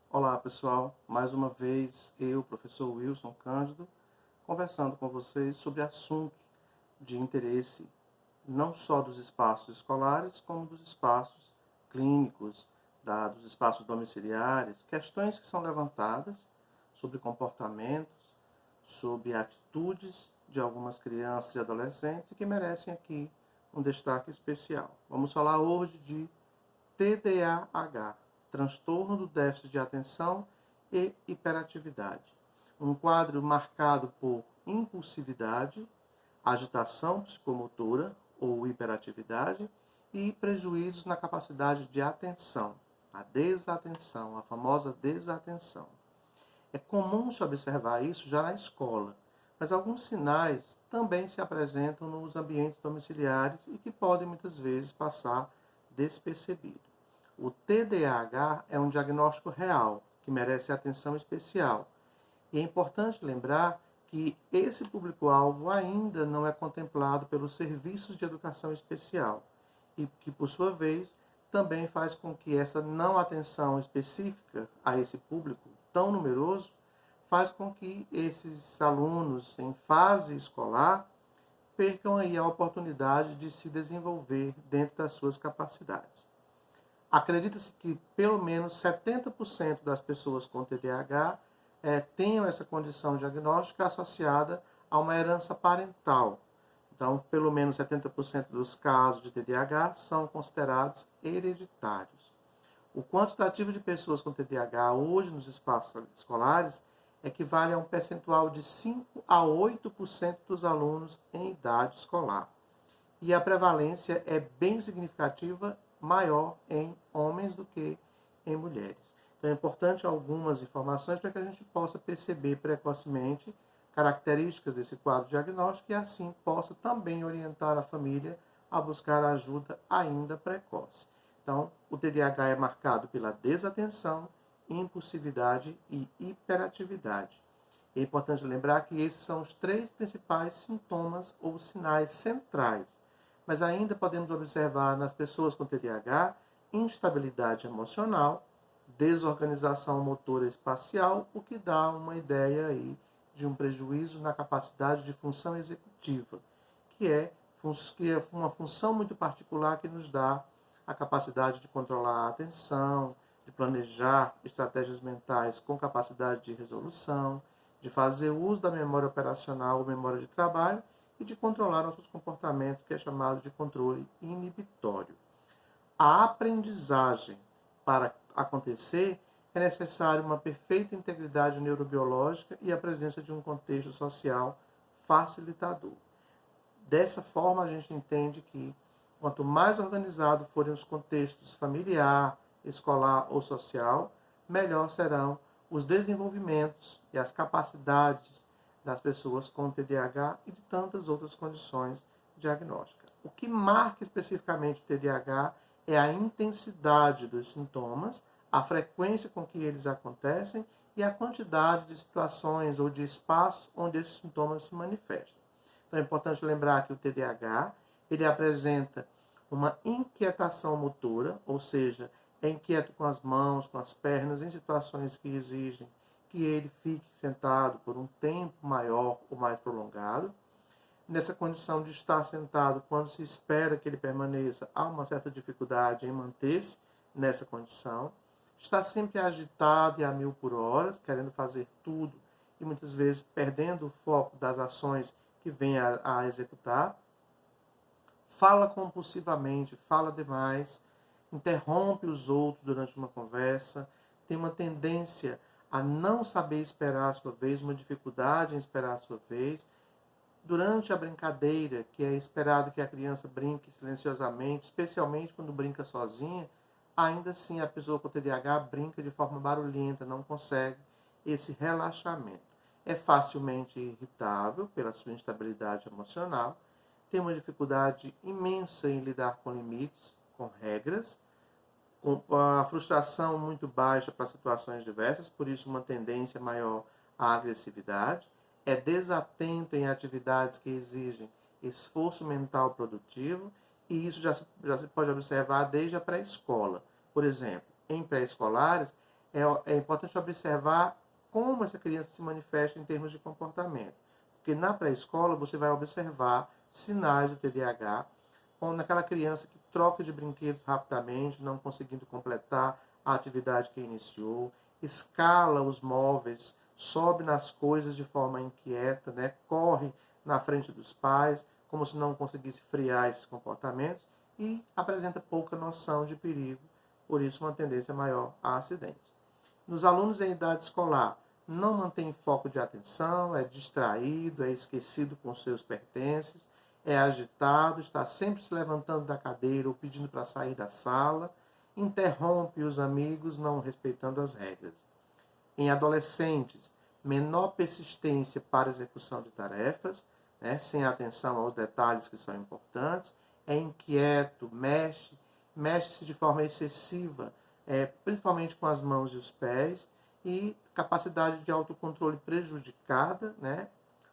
Olá pessoal, mais uma vez eu, professor Wilson Cândido, conversando com vocês sobre assuntos de interesse não só dos espaços escolares, como dos espaços clínicos, dos espaços domiciliares, questões que são levantadas sobre comportamentos, sobre atitudes de algumas crianças e adolescentes e que merecem aqui um destaque especial. Vamos falar hoje de TDAH, transtorno do déficit de atenção e hiperatividade. Um quadro marcado por impulsividade, agitação psicomotora ou hiperatividade e prejuízos na capacidade de atenção, a desatenção, a famosa desatenção. É comum se observar isso já na escola, mas alguns sinais também se apresentam nos ambientes domiciliares e que podem muitas vezes passar despercebido. O TDAH é um diagnóstico real, que merece atenção especial. E é importante lembrar que esse público-alvo ainda não é contemplado pelos serviços de educação especial e que, por sua vez, também faz com que essa não atenção específica a esse público tão numeroso faz com que esses alunos em fase escolar percam aí a oportunidade de se desenvolver dentro das suas capacidades. Acredita-se que pelo menos 70% das pessoas com TDAH tenham essa condição diagnóstica associada a uma herança parental. Então, pelo menos 70% dos casos de TDAH são considerados hereditários. O quantitativo de pessoas com TDAH hoje nos espaços escolares equivale a um percentual de 5 a 8% dos alunos em idade escolar. E a prevalência é bem significativa, maior em homens do que em mulheres. Então é importante algumas informações para que a gente possa perceber precocemente características desse quadro diagnóstico e assim possa também orientar a família a buscar ajuda ainda precoce. Então, o TDAH é marcado pela desatenção, impulsividade e hiperatividade. É importante lembrar que esses são os 3 principais sintomas ou sinais centrais. Mas ainda podemos observar nas pessoas com TDAH instabilidade emocional, desorganização motora espacial, o que dá uma ideia aí de um prejuízo na capacidade de função executiva, que é uma função muito particular que nos dá a capacidade de controlar a atenção, de planejar estratégias mentais com capacidade de resolução, de fazer uso da memória operacional ou memória de trabalho e de controlar nossos comportamentos, que é chamado de controle inibitório. A aprendizagem, para acontecer, é necessário uma perfeita integridade neurobiológica e a presença de um contexto social facilitador. Dessa forma, a gente entende que quanto mais organizado forem os contextos familiar, escolar ou social, melhor serão os desenvolvimentos e as capacidades das pessoas com TDAH e de tantas outras condições diagnósticas. O que marca especificamente o TDAH é a intensidade dos sintomas, a frequência com que eles acontecem e a quantidade de situações ou de espaços onde esses sintomas se manifestam. Então é importante lembrar que o TDAH ele apresenta uma inquietação motora, ou seja, é inquieto com as mãos, com as pernas, em situações que exigem que ele fique sentado por um tempo maior ou mais prolongado. Nessa condição de estar sentado, quando se espera que ele permaneça, há uma certa dificuldade em manter-se nessa condição. Está sempre agitado e a 1000 por hora, querendo fazer tudo e muitas vezes perdendo o foco das ações que vem a executar. Fala compulsivamente, fala demais, interrompe os outros durante uma conversa, tem uma tendência a não saber esperar a sua vez, uma dificuldade em esperar a sua vez. Durante a brincadeira, que é esperado que a criança brinque silenciosamente, especialmente quando brinca sozinha, ainda assim a pessoa com TDAH brinca de forma barulhenta, não consegue esse relaxamento. É facilmente irritável pela sua instabilidade emocional, tem uma dificuldade imensa em lidar com limites, com regras, com a frustração muito baixa para situações diversas, por isso uma tendência maior à agressividade, é desatento em atividades que exigem esforço mental produtivo, e isso já se pode observar desde a pré-escola. Por exemplo, em pré-escolares, é importante observar como essa criança se manifesta em termos de comportamento. Porque na pré-escola você vai observar sinais do TDAH, como naquela criança que troca de brinquedos rapidamente, não conseguindo completar a atividade que iniciou, escala os móveis, sobe nas coisas de forma inquieta, né? Corre na frente dos pais, como se não conseguisse frear esses comportamentos, e apresenta pouca noção de perigo, por isso uma tendência maior a acidentes. Nos alunos em idade escolar, não mantém foco de atenção, é distraído, é esquecido com seus pertences, é agitado, está sempre se levantando da cadeira ou pedindo para sair da sala, interrompe os amigos, não respeitando as regras. Em adolescentes, menor persistência para execução de tarefas, né, sem atenção aos detalhes que são importantes, é inquieto, mexe-se de forma excessiva, principalmente com as mãos e os pés, e capacidade de autocontrole prejudicada, né,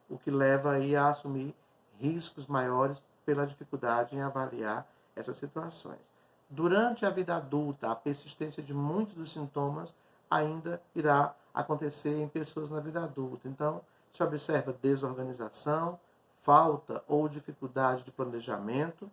o que leva aí a assumir riscos maiores pela dificuldade em avaliar essas situações. Durante a vida adulta, a persistência de muitos dos sintomas ainda irá acontecer em pessoas na vida adulta. Então, se observa desorganização, falta ou dificuldade de planejamento,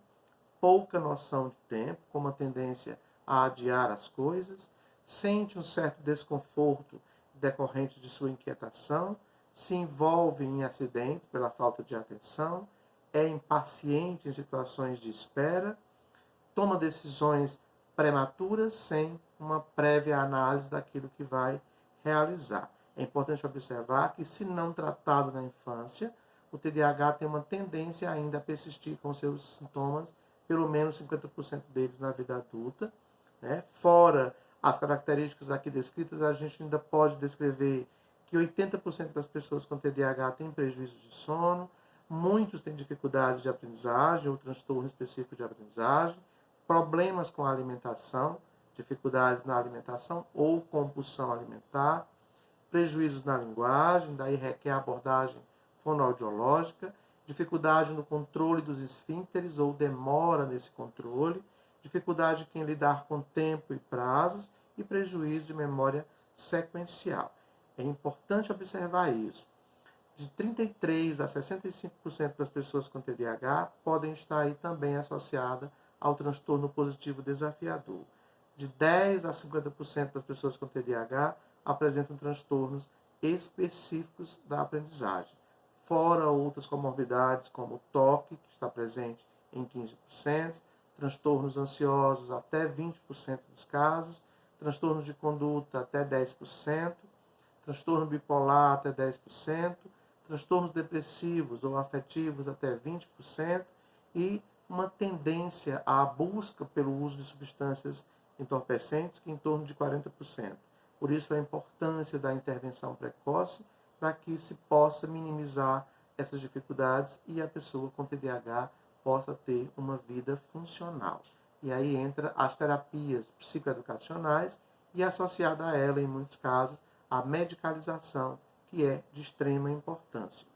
pouca noção de tempo, com uma tendência a adiar as coisas, sente um certo desconforto decorrente de sua inquietação, se envolve em acidentes pela falta de atenção, é impaciente em situações de espera, toma decisões prematuras sem uma prévia análise daquilo que vai realizar. É importante observar que, se não tratado na infância, o TDAH tem uma tendência ainda a persistir com seus sintomas, pelo menos 50% deles na vida adulta, né? Fora as características aqui descritas, a gente ainda pode descrever que 80% das pessoas com TDAH têm prejuízo de sono, muitos têm dificuldades de aprendizagem ou transtorno específico de aprendizagem, problemas com a alimentação, dificuldades na alimentação ou compulsão alimentar, prejuízos na linguagem, daí requer abordagem fonoaudiológica, dificuldade no controle dos esfíncteres ou demora nesse controle, dificuldade em lidar com tempo e prazos e prejuízo de memória sequencial. É importante observar isso. De 33% a 65% das pessoas com TDAH podem estar aí também associadas ao transtorno positivo desafiador. De 10% a 50% das pessoas com TDAH apresentam transtornos específicos da aprendizagem. Fora outras comorbidades, como o toque, que está presente em 15%, transtornos ansiosos até 20% dos casos, transtornos de conduta até 10%, transtorno bipolar até 10%, transtornos depressivos ou afetivos até 20% e uma tendência à busca pelo uso de substâncias entorpecentes que em torno de 40%. Por isso a importância da intervenção precoce para que se possa minimizar essas dificuldades e a pessoa com TDAH possa ter uma vida funcional. E aí entra as terapias psicoeducacionais e associada a ela, em muitos casos, a medicalização, que é de extrema importância.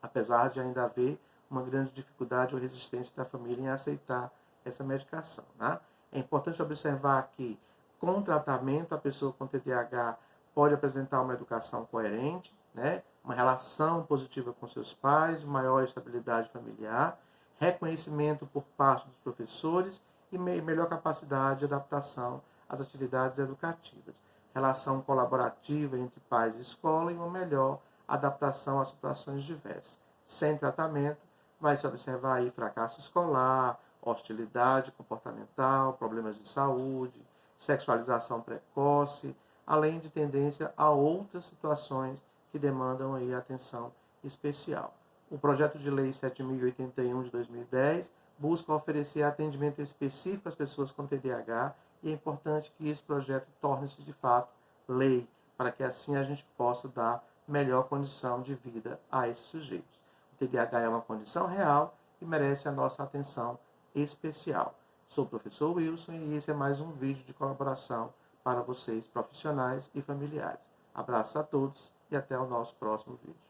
Apesar de ainda haver uma grande dificuldade ou resistência da família em aceitar essa medicação, né? É importante observar que, com tratamento, a pessoa com TDAH pode apresentar uma educação coerente, né? Uma relação positiva com seus pais, maior estabilidade familiar, reconhecimento por parte dos professores e melhor capacidade de adaptação às atividades educativas. Relação colaborativa entre pais e escola e uma melhor adaptação a situações diversas. Sem tratamento, vai se observar aí fracasso escolar, hostilidade comportamental, problemas de saúde, sexualização precoce, além de tendência a outras situações que demandam aí atenção especial. O projeto de lei 7.081 de 2010 busca oferecer atendimento específico às pessoas com TDAH e é importante que esse projeto torne-se de fato lei, para que assim a gente possa dar melhor condição de vida a esses sujeitos. O TDAH é uma condição real e merece a nossa atenção especial. Sou o professor Wilson e esse é mais um vídeo de colaboração para vocês, profissionais e familiares. Abraços a todos e até o nosso próximo vídeo.